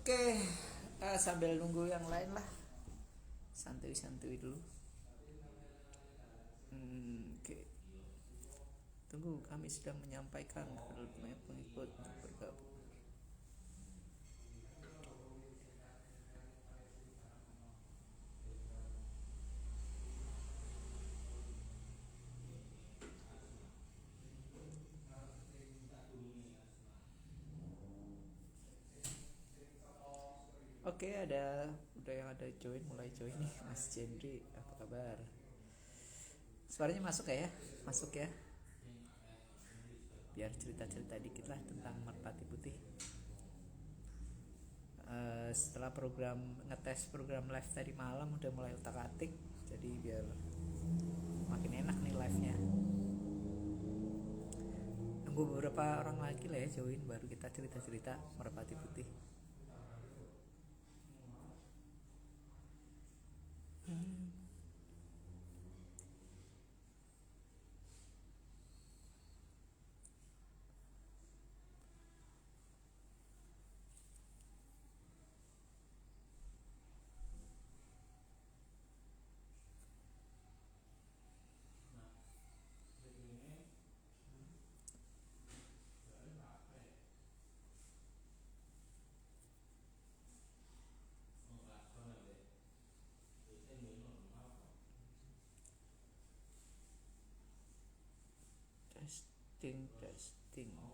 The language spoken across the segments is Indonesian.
Oke, sambil nunggu yang lain lah, santuy-santuy dulu. Oke, tunggu, kami sedang menyampaikan kepada pengikut untuk bergabung. Oke, udah yang ada mulai join nih, Mas Jendri, apa kabar? Suaranya masuk ya? Masuk ya? Biar cerita-cerita dikit lah tentang Merpati Putih. Setelah ngetes program live tadi malam udah mulai utak-atik, jadi biar makin enak nih live-nya. Nunggu beberapa orang lagi lah ya join, baru kita cerita-cerita Merpati Putih. Testing, testing. Nah.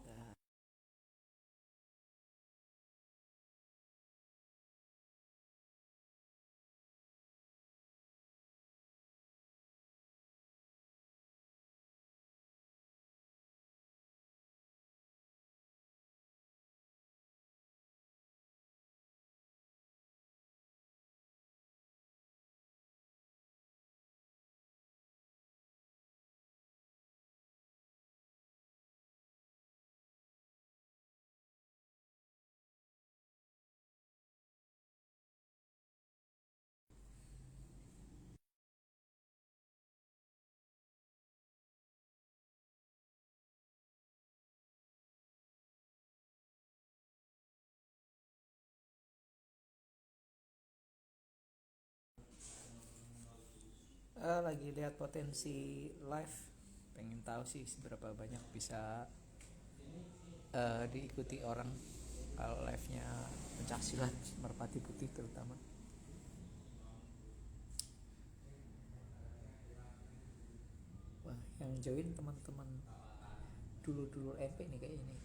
Lagi lihat potensi live, pengen tahu sih seberapa banyak bisa diikuti orang kalau live-nya pencak silat Merpati Putih terutama. Wah, yang join teman-teman dulu MP nih kayak ini.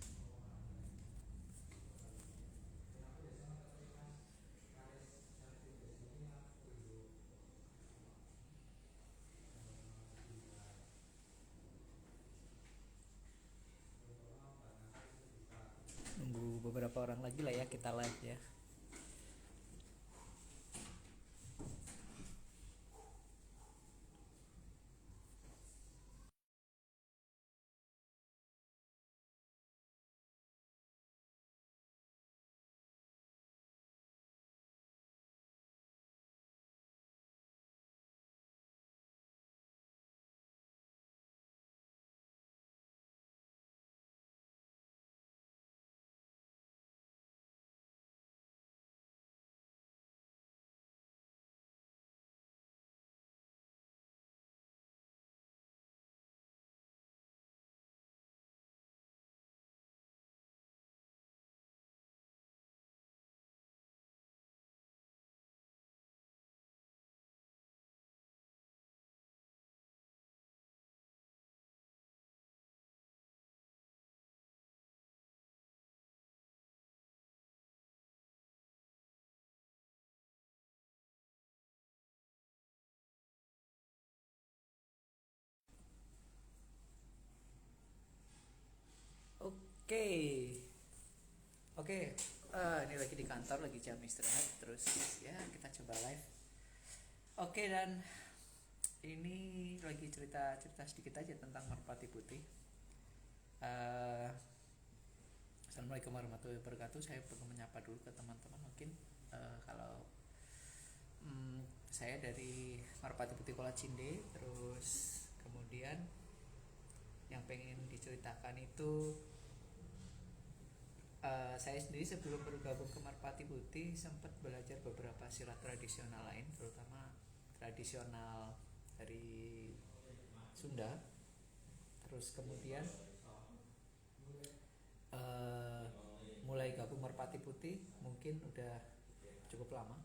Nunggu beberapa orang lagi lah ya kita live ya. Oke, oke. Ini lagi di kantor, lagi jam istirahat, terus ya kita coba live. Oke, dan ini lagi cerita-cerita sedikit aja tentang Merpati Putih. Eh, Assalamualaikum warahmatullahi wabarakatuh. Saya perlu menyapa dulu ke teman-teman mungkin. Kalau saya dari Merpati Putih Kola Cinde, terus kemudian yang pengen diceritakan itu Saya sendiri sebelum bergabung ke Merpati Putih sempat belajar beberapa silat tradisional lain, terutama tradisional dari Sunda. Terus kemudian uh, mulai gabung Merpati Putih mungkin udah cukup lama,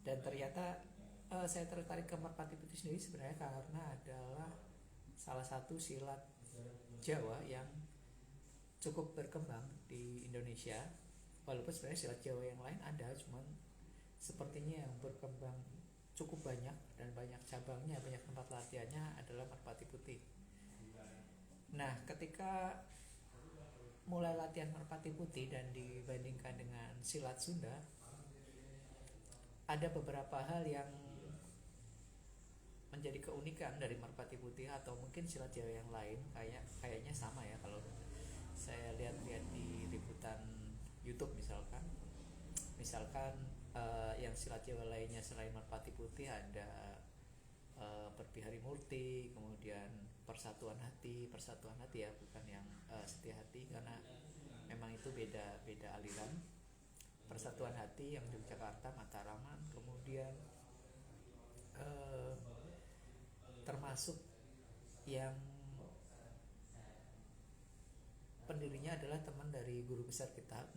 dan ternyata saya tertarik ke Merpati Putih sendiri sebenarnya karena adalah salah satu silat Jawa yang cukup berkembang di Indonesia. Walaupun sebenarnya silat Jawa yang lain ada, cuman sepertinya yang berkembang cukup banyak dan banyak cabangnya, banyak tempat latihannya adalah Merpati Putih. Nah, ketika mulai latihan Merpati Putih dan dibandingkan dengan silat Sunda, ada beberapa hal yang menjadi keunikan dari Merpati Putih, atau mungkin silat Jawa yang lain kayaknya sama ya. Kalau saya lihat-lihat di liputan YouTube misalkan yang silat Jawa lainnya selain Merpati Putih ada Perpihari Murti, kemudian Persatuan Hati ya, bukan yang Setia Hati, karena memang itu beda aliran. Persatuan Hati yang Yogyakarta, Mataraman, kemudian termasuk yang pendirinya adalah teman dari guru besar kita,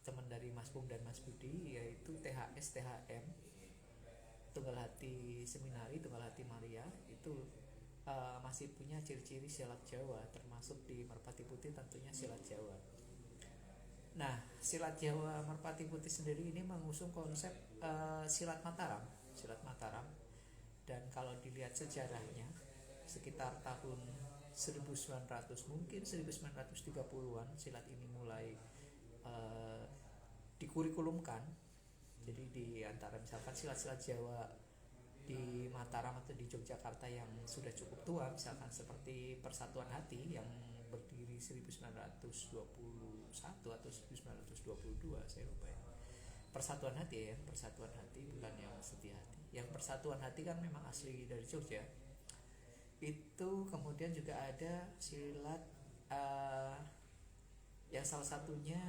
teman dari Mas Bung dan Mas Budi, yaitu THM Tunggal Hati Seminari, Tunggal Hati Maria. Itu masih punya ciri-ciri silat Jawa, termasuk di Merpati Putih tentunya silat Jawa. Nah, silat Jawa Merpati Putih sendiri ini mengusung konsep silat Mataram. Dan kalau dilihat sejarahnya, sekitar tahun 1900, mungkin 1930-an silat ini mulai dikurikulumkan. Jadi di antara misalkan silat-silat Jawa di Mataram atau di Yogyakarta yang sudah cukup tua, misalkan seperti Persatuan Hati yang berdiri 1921 atau 1922, saya lupa ya. Persatuan Hati bukan yang Setia Hati. Yang Persatuan Hati kan memang asli dari Jogja. Itu kemudian juga ada silat yang salah satunya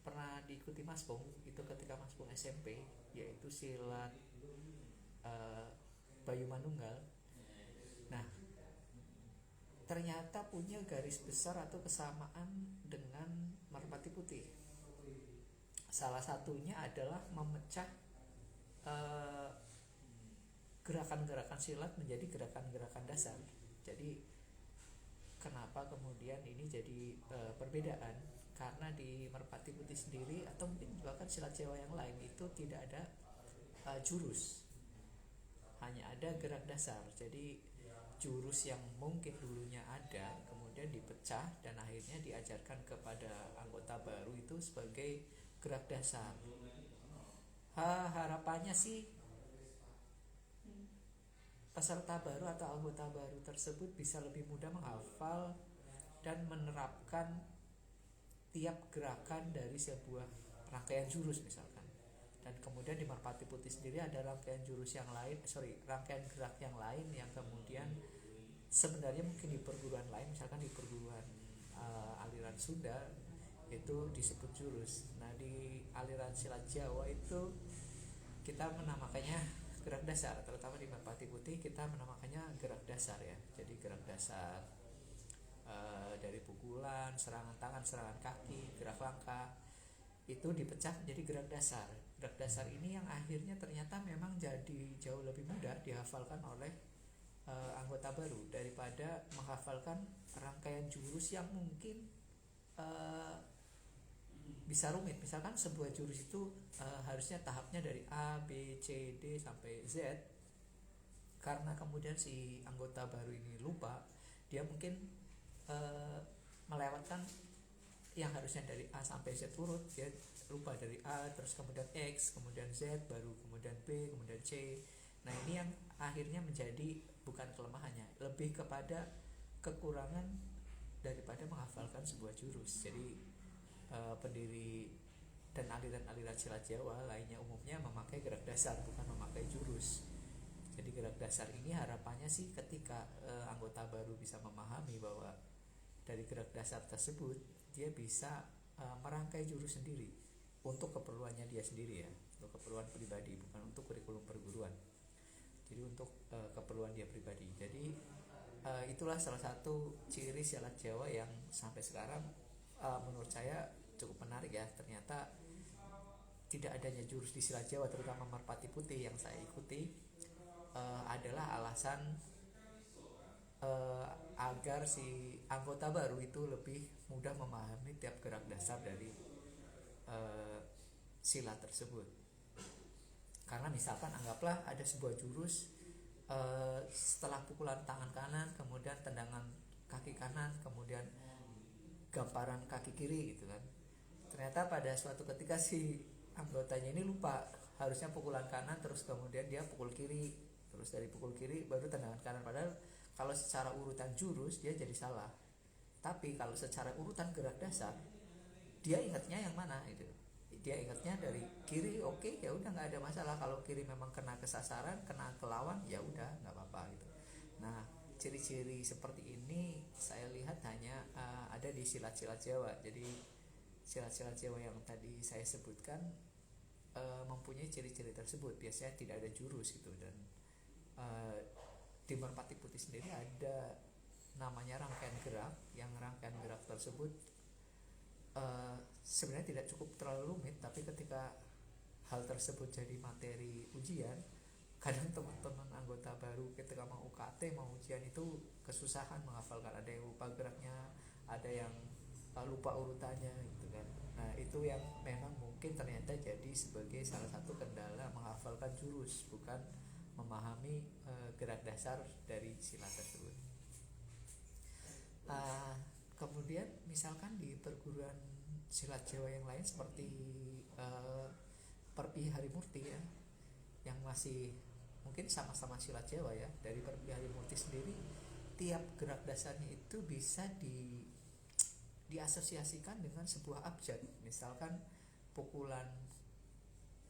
pernah diikuti Mas Bung itu ketika Mas Bung SMP, yaitu silat Bayu Manunggal. Nah, ternyata punya garis besar atau kesamaan dengan Merpati Putih. Salah satunya adalah memecah gerakan-gerakan silat menjadi gerakan-gerakan dasar. Jadi kenapa kemudian ini jadi perbedaan? Karena di Merpati Putih sendiri, atau mungkin bahkan silat Jawa yang lain, itu tidak ada jurus, hanya ada gerak dasar. Jadi jurus yang mungkin dulunya ada kemudian dipecah dan akhirnya diajarkan kepada anggota baru itu sebagai gerak dasar. Harapannya sih peserta baru atau anggota baru tersebut bisa lebih mudah menghafal dan menerapkan tiap gerakan dari sebuah rangkaian jurus misalkan. Dan kemudian di Merpati Putih sendiri ada rangkaian rangkaian gerak yang lain yang kemudian sebenarnya mungkin di perguruan lain, misalkan di perguruan aliran Sunda itu disebut jurus. Nah, di aliran silat Jawa itu kita menamakannya gerak dasar, terutama di Merpati Putih kita menamakannya gerak dasar ya. Jadi gerak dasar dari pukulan, serangan tangan, serangan kaki, gerak langkah itu dipecah menjadi gerak dasar. Gerak dasar ini yang akhirnya ternyata memang jadi jauh lebih mudah dihafalkan oleh anggota baru daripada menghafalkan rangkaian jurus yang mungkin bisa rumit. Misalkan sebuah jurus itu harusnya tahapnya dari A, B, C, D sampai Z. Karena kemudian si anggota baru ini lupa, dia mungkin melewatkan yang harusnya dari A sampai Z urut, dia lupa dari A, terus kemudian X, kemudian Z, baru kemudian B, kemudian C. Nah, ini yang akhirnya menjadi bukan kelemahannya, lebih kepada kekurangan daripada menghafalkan sebuah jurus. Jadi pendiri dan aliran-aliran silat Jawa lainnya umumnya memakai gerak dasar, bukan memakai jurus. Jadi gerak dasar ini harapannya sih ketika anggota baru bisa memahami bahwa dari gerak dasar tersebut dia bisa merangkai jurus sendiri untuk keperluannya dia sendiri ya, untuk keperluan pribadi, bukan untuk kurikulum perguruan. Jadi untuk keperluan dia pribadi. Jadi itulah salah satu ciri silat Jawa yang sampai sekarang menurut saya cukup menarik ya. Ternyata tidak adanya jurus di silat Jawa, terutama Merpati Putih yang saya ikuti, adalah alasan agar si anggota baru itu lebih mudah memahami tiap gerak dasar dari silat tersebut. Karena misalkan anggaplah ada sebuah jurus, setelah pukulan tangan kanan, kemudian tendangan kaki kanan, kemudian gamparan kaki kiri gitu kan. Ternyata pada suatu ketika si anggotanya ini lupa, harusnya pukulan kanan terus kemudian dia pukul kiri, terus dari pukul kiri baru tendangan kanan. Padahal kalau secara urutan jurus dia jadi salah. Tapi kalau secara urutan gerak dasar dia ingatnya yang mana gitu. Dia ingatnya dari kiri, oke, ya udah nggak ada masalah. Kalau kiri memang kena kesasaran, kena ke lawan, ya udah nggak apa-apa gitu. Nah, ciri-ciri seperti ini saya lihat hanya ada di silat-silat Jawa. Jadi silat-silat Jawa yang tadi saya sebutkan mempunyai ciri-ciri tersebut. Biasanya tidak ada jurus gitu. Dan di Merpati Putih sendiri ada namanya rangkaian gerak, yang rangkaian gerak tersebut sebenarnya tidak cukup terlalu rumit, tapi ketika hal tersebut jadi materi ujian, kadang teman-teman anggota baru ketika mau UKT, mau ujian itu kesusahan menghafalkan. Ada yang lupa geraknya, ada yang lupa urutannya gitu kan. Nah itu yang memang mungkin ternyata jadi sebagai salah satu kendala menghafalkan jurus, bukan memahami gerak dasar dari silat tersebut. Kemudian misalkan di perguruan silat Jawa yang lain seperti Perpi Harimurti ya, yang masih mungkin sama-sama silat Jawa ya. Dari Perpi Harimurti sendiri, tiap gerak dasarnya itu bisa diasosiasikan dengan sebuah abjad. Misalkan pukulan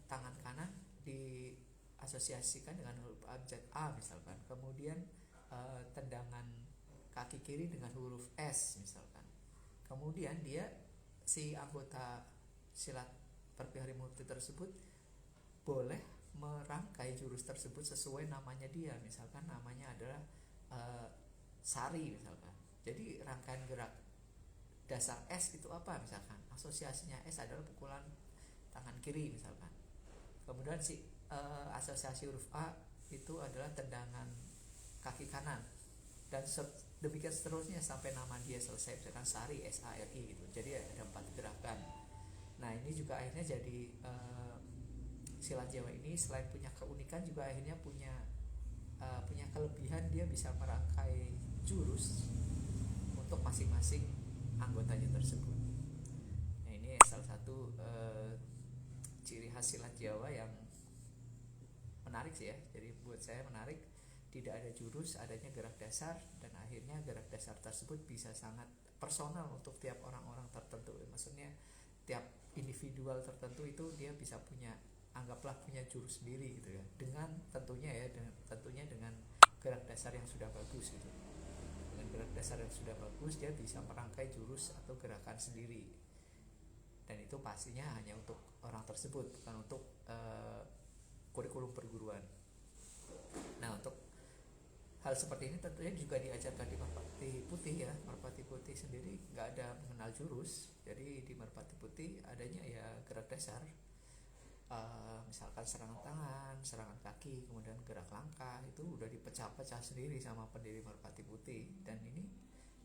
tangan kanan diasosiasikan dengan huruf abjad A misalkan. Kemudian tendangan kaki kiri dengan huruf S misalkan. Kemudian dia, si anggota silat Perpi Harimurti tersebut boleh merangkai jurus tersebut sesuai namanya dia. Misalkan namanya adalah Sari misalkan. Jadi rangkaian gerak dasar S itu apa misalkan, asosiasinya S adalah pukulan tangan kiri misalkan. Kemudian si asosiasi huruf A itu adalah tendangan kaki kanan, dan demikian seterusnya sampai nama dia selesai, misalkan Sari, SARI gitu. Jadi ada 4 gerakan. Nah ini juga akhirnya jadi silat Jawa ini selain punya keunikan juga akhirnya punya kelebihan, dia bisa merangkai jurus untuk masing-masing anggotanya tersebut. Nah ini salah satu ciri khas silat Jawa yang menarik sih ya. Jadi buat saya menarik, tidak ada jurus, adanya gerak dasar, dan akhirnya gerak dasar tersebut bisa sangat personal untuk tiap orang-orang tertentu. Maksudnya tiap individual tertentu itu dia bisa punya, anggaplah punya jurus sendiri gitu ya, dengan tentunya dengan gerak dasar yang sudah bagus gitu. Dengan gerak dasar yang sudah bagus dia bisa merangkai jurus atau gerakan sendiri, dan itu pastinya hanya untuk orang tersebut, bukan untuk kurikulum perguruan. Nah untuk hal seperti ini tentunya juga diajarkan di Merpati Putih ya. Merpati Putih sendiri nggak ada mengenal jurus, jadi di Merpati Putih adanya ya gerak dasar. Misalkan serangan tangan, serangan kaki, kemudian gerak langkah, itu udah dipecah-pecah sendiri sama pendiri Merpati Putih. Dan ini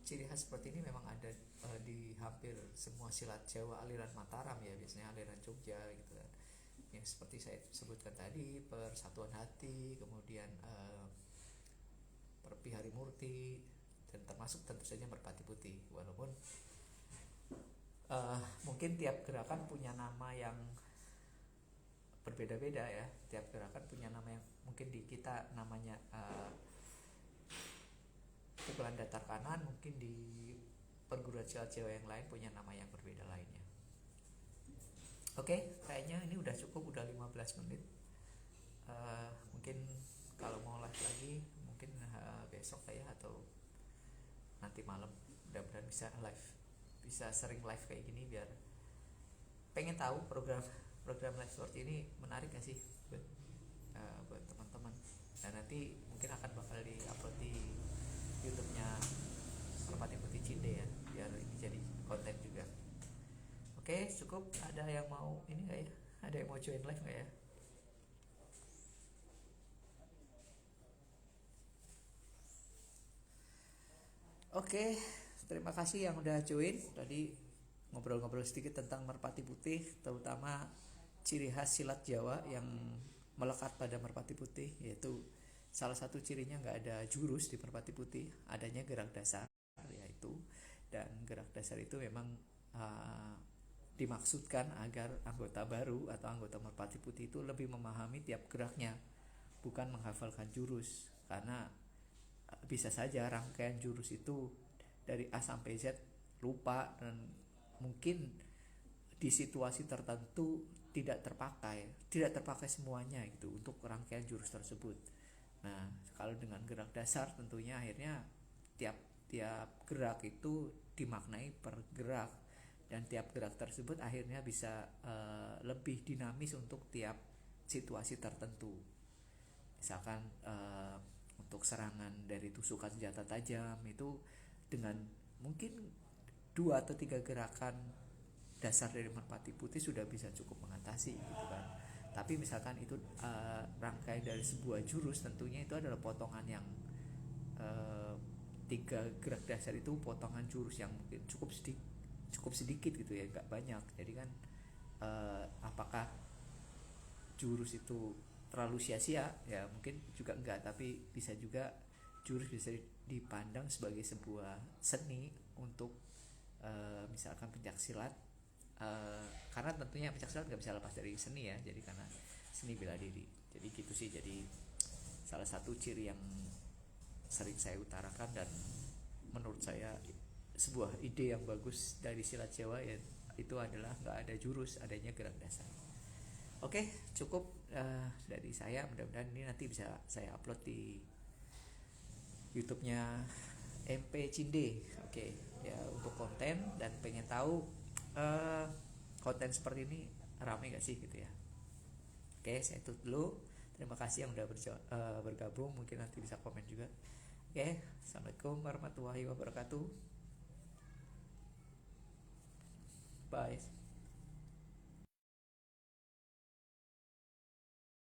ciri khas seperti ini memang ada di hampir semua silat Jawa aliran Mataram ya, biasanya aliran Jogja gitu kan. Yang seperti saya sebutkan tadi, Persatuan Hati, kemudian Perpi Harimurti, dan termasuk tentu saja Merpati Putih. Walaupun mungkin tiap gerakan punya nama yang berbeda-beda ya. Tiap gerakan punya nama yang mungkin di kita namanya pukulan datar kanan, mungkin di perguruan silat Jawa yang lain punya nama yang berbeda lainnya. Oke, kayaknya ini udah cukup, udah 15 menit. Mungkin kalau mau live lagi mungkin besok ya, atau nanti malam. mudah-mudahan bisa live, bisa sering live kayak gini biar pengen tahu program live seperti ini menarik gak sih buat teman-teman. Dan nanti mungkin akan bakal di-upload di YouTube-nya Merpati Putih Cinde ya, biar ini jadi konten juga. Oke, cukup. Ada yang mau ini nggak ya? Ada yang mau join live nggak ya? Oke, terima kasih yang udah join. Tadi ngobrol-ngobrol sedikit tentang Merpati Putih, terutama ciri khas silat Jawa yang melekat pada Merpati Putih, yaitu salah satu cirinya nggak ada jurus di Merpati Putih, adanya gerak dasar yaitu. Dan gerak dasar itu memang uh, dimaksudkan agar anggota baru atau anggota Merpati Putih itu lebih memahami tiap geraknya, bukan menghafalkan jurus. Karena bisa saja rangkaian jurus itu dari A sampai Z lupa, dan mungkin di situasi tertentu tidak terpakai semuanya gitu untuk rangkaian jurus tersebut. Nah, kalau dengan gerak dasar tentunya akhirnya tiap tiap gerak itu dimaknai per gerak, dan tiap gerak tersebut akhirnya bisa lebih dinamis untuk tiap situasi tertentu. Misalkan untuk serangan dari tusukan senjata tajam itu dengan mungkin 2 atau 3 gerakan dasar dari Merpati Putih sudah bisa cukup mengatasi gitu kan. Tapi misalkan itu rangkai dari sebuah jurus, tentunya itu adalah potongan yang 3 gerak dasar itu potongan jurus yang mungkin cukup sedikit gitu ya, nggak banyak. Jadi kan apakah jurus itu terlalu sia-sia? Ya mungkin juga enggak, tapi bisa juga jurus bisa dipandang sebagai sebuah seni untuk misalkan pencaksilat, karena tentunya pencaksilat nggak bisa lepas dari seni ya, jadi karena seni bela diri. Jadi gitu sih, jadi salah satu ciri yang sering saya utarakan dan menurut saya sebuah ide yang bagus dari silat Jawa ya, itu adalah nggak ada jurus, adanya gerak dasar. Oke, cukup dari saya. Mudah-mudahan ini nanti bisa saya upload di YouTube-nya MP Cinde. Oke, ya untuk konten dan pengen tahu konten seperti ini ramai gak sih gitu ya. Oke, saya tutup dulu. Terima kasih yang udah bergabung. Mungkin nanti bisa komen juga. Oke, assalamualaikum warahmatullahi wabarakatuh. Bye.